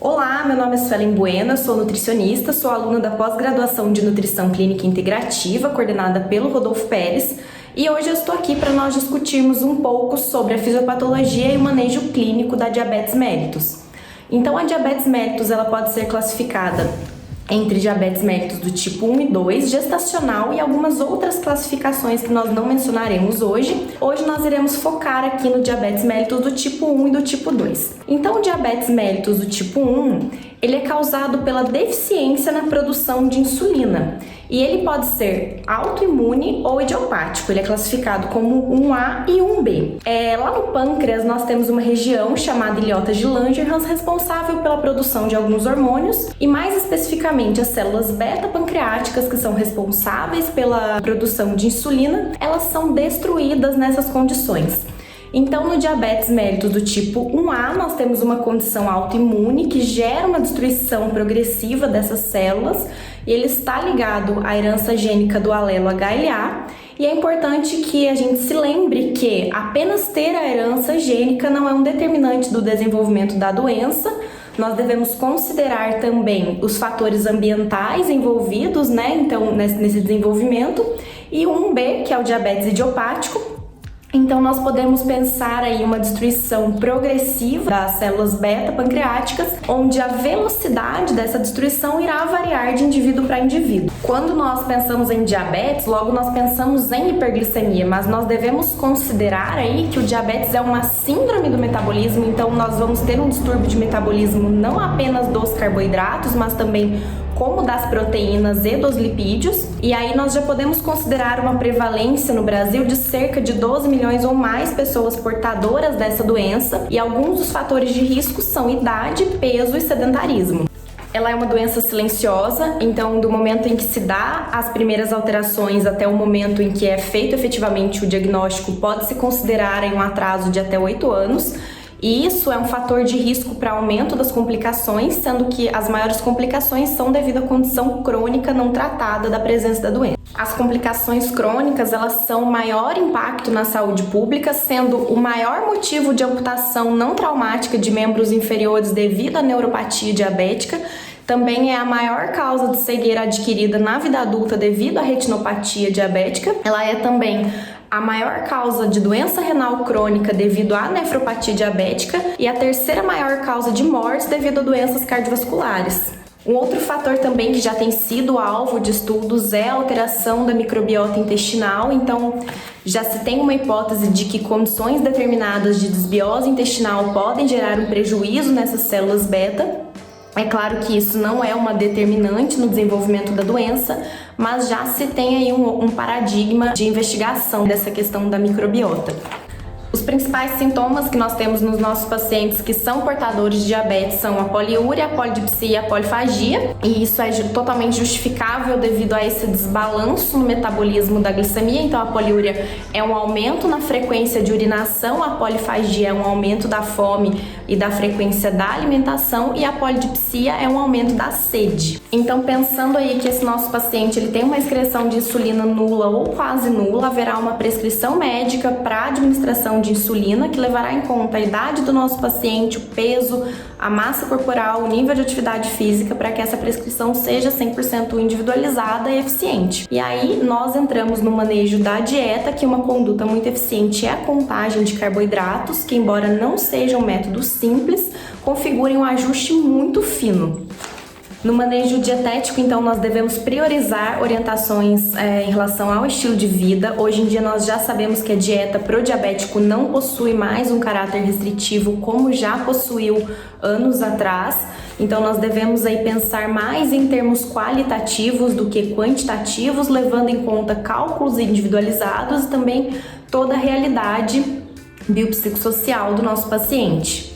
Olá, meu nome é Suelen Bueno, eu sou nutricionista, sou aluna da pós-graduação de Nutrição Clínica Integrativa, coordenada pelo Rodolfo Pérez, e hoje eu estou aqui para nós discutirmos um pouco sobre a fisiopatologia e o manejo clínico da diabetes mellitus. Então, a diabetes mellitus ela pode ser classificada entre diabetes mellitus do tipo 1 e 2, gestacional e algumas outras classificações que nós não mencionaremos hoje. Hoje nós iremos focar aqui no diabetes mellitus do tipo 1 e do tipo 2. Então, o diabetes mellitus do tipo 1, ele é causado pela deficiência na produção de insulina. E ele pode ser autoimune ou idiopático. Ele é classificado como 1A e 1B. Lá no pâncreas, nós temos uma região chamada ilhota de Langerhans, responsável pela produção de alguns hormônios, e mais especificamente as células beta-pancreáticas, que são responsáveis pela produção de insulina, elas são destruídas nessas condições. Então, no diabetes mellitus do tipo 1A, nós temos uma condição autoimune que gera uma destruição progressiva dessas células, e ele está ligado à herança gênica do alelo HLA, e é importante que a gente se lembre que apenas ter a herança gênica não é um determinante do desenvolvimento da doença. Nós devemos considerar também os fatores ambientais envolvidos, então, nesse desenvolvimento, e o 1B, que é o diabetes idiopático. Então, nós podemos pensar aí uma destruição progressiva das células beta-pancreáticas, onde a velocidade dessa destruição irá variar de indivíduo para indivíduo. Quando nós pensamos em diabetes, logo nós pensamos em hiperglicemia, mas nós devemos considerar aí que o diabetes é uma síndrome do metabolismo, então nós vamos ter um distúrbio de metabolismo não apenas dos carboidratos, mas também como das proteínas e dos lipídios, e aí nós já podemos considerar uma prevalência no Brasil de cerca de 12 milhões ou mais pessoas portadoras dessa doença, e alguns dos fatores de risco são idade, peso e sedentarismo. Ela é uma doença silenciosa, então do momento em que se dá as primeiras alterações até o momento em que é feito efetivamente o diagnóstico, pode-se considerar um atraso de até 8 anos, e isso é um fator de risco para aumento das complicações, sendo que as maiores complicações são devido à condição crônica não tratada da presença da doença. As complicações crônicas, elas são o maior impacto na saúde pública, sendo o maior motivo de amputação não traumática de membros inferiores devido à neuropatia diabética. Também é a maior causa de cegueira adquirida na vida adulta devido à retinopatia diabética. Ela é também a maior causa de doença renal crônica devido à nefropatia diabética e a terceira maior causa de mortes devido a doenças cardiovasculares. Um outro fator também que já tem sido alvo de estudos é a alteração da microbiota intestinal, então já se tem uma hipótese de que condições determinadas de desbiose intestinal podem gerar um prejuízo nessas células beta. É claro que isso não é uma determinante no desenvolvimento da doença, mas já se tem aí um paradigma de investigação dessa questão da microbiota. Os principais sintomas que nós temos nos nossos pacientes que são portadores de diabetes são a poliúria, a polidipsia e a polifagia, e isso é totalmente justificável devido a esse desbalanço no metabolismo da glicemia. Então, a poliúria é um aumento na frequência de urinação, a polifagia é um aumento da fome e da frequência da alimentação, e a polidipsia é um aumento da sede. Então, pensando aí que esse nosso paciente ele tem uma excreção de insulina nula ou quase nula, haverá uma prescrição médica para administração de insulina, que levará em conta a idade do nosso paciente, o peso, a massa corporal, o nível de atividade física, para que essa prescrição seja 100% individualizada e eficiente. E aí nós entramos no manejo da dieta, que uma conduta muito eficiente é a contagem de carboidratos, que embora não seja um método simples, configurem um ajuste muito fino. No manejo dietético, então, nós devemos priorizar orientações em relação ao estilo de vida. Hoje em dia nós já sabemos que a dieta pro diabético não possui mais um caráter restritivo como já possuiu anos atrás. Então nós devemos aí pensar mais em termos qualitativos do que quantitativos, levando em conta cálculos individualizados e também toda a realidade biopsicossocial do nosso paciente.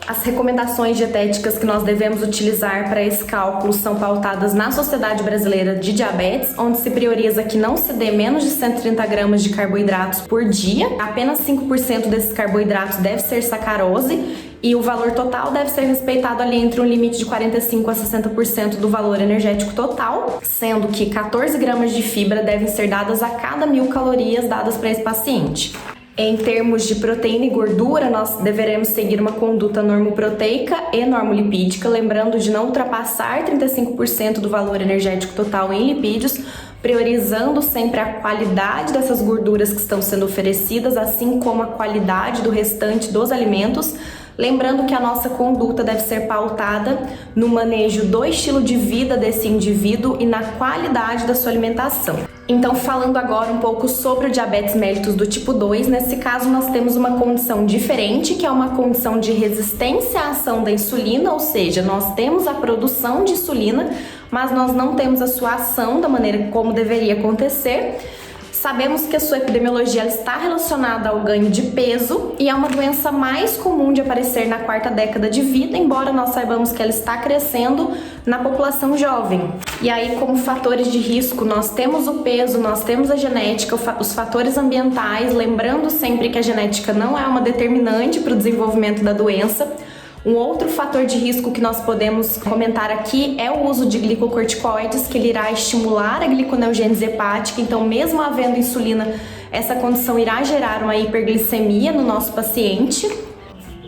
As recomendações dietéticas que nós devemos utilizar para esse cálculo são pautadas na Sociedade Brasileira de Diabetes, onde se prioriza que não se dê menos de 130 gramas de carboidratos por dia. Apenas 5% desses carboidratos deve ser sacarose e o valor total deve ser respeitado ali entre um limite de 45% a 60% do valor energético total, sendo que 14 gramas de fibra devem ser dadas a cada 1.000 calorias dadas para esse paciente. Em termos de proteína e gordura, nós deveremos seguir uma conduta normoproteica e normolipídica, lembrando de não ultrapassar 35% do valor energético total em lipídios, priorizando sempre a qualidade dessas gorduras que estão sendo oferecidas, assim como a qualidade do restante dos alimentos. Lembrando que a nossa conduta deve ser pautada no manejo do estilo de vida desse indivíduo e na qualidade da sua alimentação. Então, falando agora um pouco sobre o diabetes mellitus do tipo 2, nesse caso nós temos uma condição diferente, que é uma condição de resistência à ação da insulina, ou seja, nós temos a produção de insulina, mas nós não temos a sua ação da maneira como deveria acontecer. Sabemos que a sua epidemiologia está relacionada ao ganho de peso e é uma doença mais comum de aparecer na quarta década de vida, embora nós saibamos que ela está crescendo na população jovem. E aí, como fatores de risco, nós temos o peso, nós temos a genética, os fatores ambientais, lembrando sempre que a genética não é uma determinante para o desenvolvimento da doença. Um outro fator de risco que nós podemos comentar aqui é o uso de glicocorticoides, que ele irá estimular a gliconeogênese hepática, então mesmo havendo insulina, essa condição irá gerar uma hiperglicemia no nosso paciente.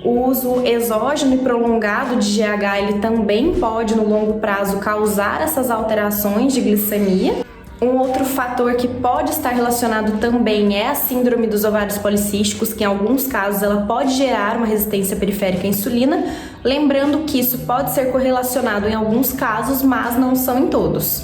O uso exógeno e prolongado de GH, ele também pode no longo prazo causar essas alterações de glicemia. Um outro fator que pode estar relacionado também é a síndrome dos ovários policísticos, que em alguns casos ela pode gerar uma resistência periférica à insulina, lembrando que isso pode ser correlacionado em alguns casos, mas não são em todos.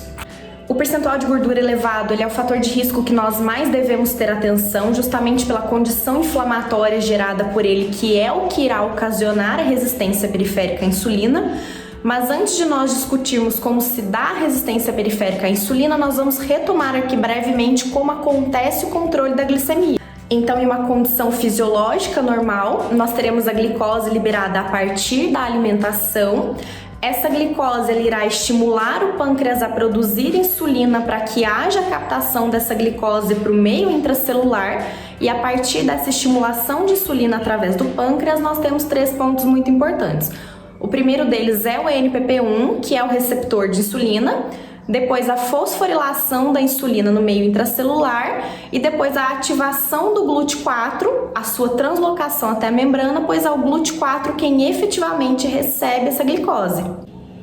O percentual de gordura elevado, ele é o fator de risco que nós mais devemos ter atenção, justamente pela condição inflamatória gerada por ele, que é o que irá ocasionar a resistência periférica à insulina. Mas antes de nós discutirmos como se dá a resistência periférica à insulina, nós vamos retomar aqui brevemente como acontece o controle da glicemia. Então, em uma condição fisiológica normal, nós teremos a glicose liberada a partir da alimentação. Essa glicose ela irá estimular o pâncreas a produzir insulina para que haja captação dessa glicose para o meio intracelular, e a partir dessa estimulação de insulina através do pâncreas, nós temos 3 pontos muito importantes. O primeiro deles é o ANPP1, que é o receptor de insulina, depois a fosforilação da insulina no meio intracelular e depois a ativação do GLUT4, a sua translocação até a membrana, pois é o GLUT4 quem efetivamente recebe essa glicose.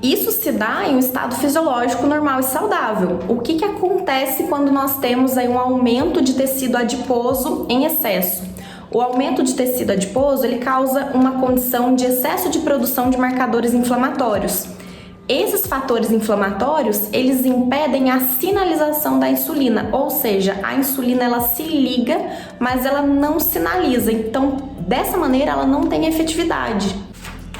Isso se dá em um estado fisiológico normal e saudável. O que acontece quando nós temos aí um aumento de tecido adiposo em excesso? O aumento de tecido adiposo, ele causa uma condição de excesso de produção de marcadores inflamatórios. Esses fatores inflamatórios, eles impedem a sinalização da insulina, ou seja, a insulina ela se liga, mas ela não sinaliza. Então, dessa maneira, ela não tem efetividade.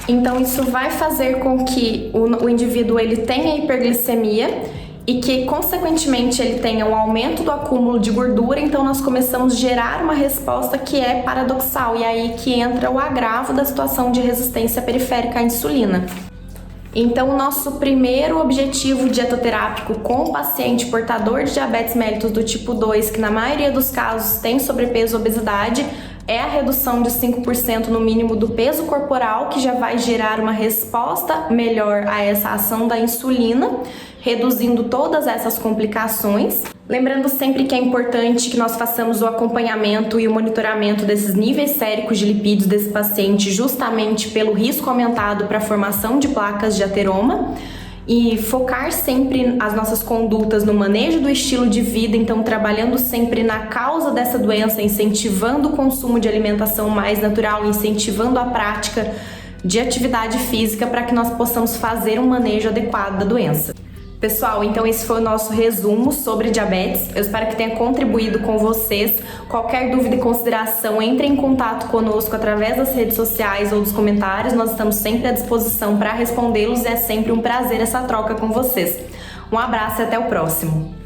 Então, isso vai fazer com que o indivíduo ele tenha hiperglicemia e que, consequentemente, ele tenha um aumento do acúmulo de gordura, então nós começamos a gerar uma resposta que é paradoxal, e aí que entra o agravo da situação de resistência periférica à insulina. Então, o nosso primeiro objetivo dietoterápico com o paciente portador de diabetes mellitus do tipo 2, que na maioria dos casos tem sobrepeso e obesidade, é a redução de 5% no mínimo do peso corporal, que já vai gerar uma resposta melhor a essa ação da insulina, reduzindo todas essas complicações. Lembrando sempre que é importante que nós façamos o acompanhamento e o monitoramento desses níveis séricos de lipídios desse paciente, justamente pelo risco aumentado para a formação de placas de ateroma, e focar sempre as nossas condutas no manejo do estilo de vida, então trabalhando sempre na causa dessa doença, incentivando o consumo de alimentação mais natural, incentivando a prática de atividade física para que nós possamos fazer um manejo adequado da doença. Pessoal, então esse foi o nosso resumo sobre diabetes. Eu espero que tenha contribuído com vocês. Qualquer dúvida e consideração, entre em contato conosco através das redes sociais ou dos comentários. Nós estamos sempre à disposição para respondê-los e é sempre um prazer essa troca com vocês. Um abraço e até o próximo!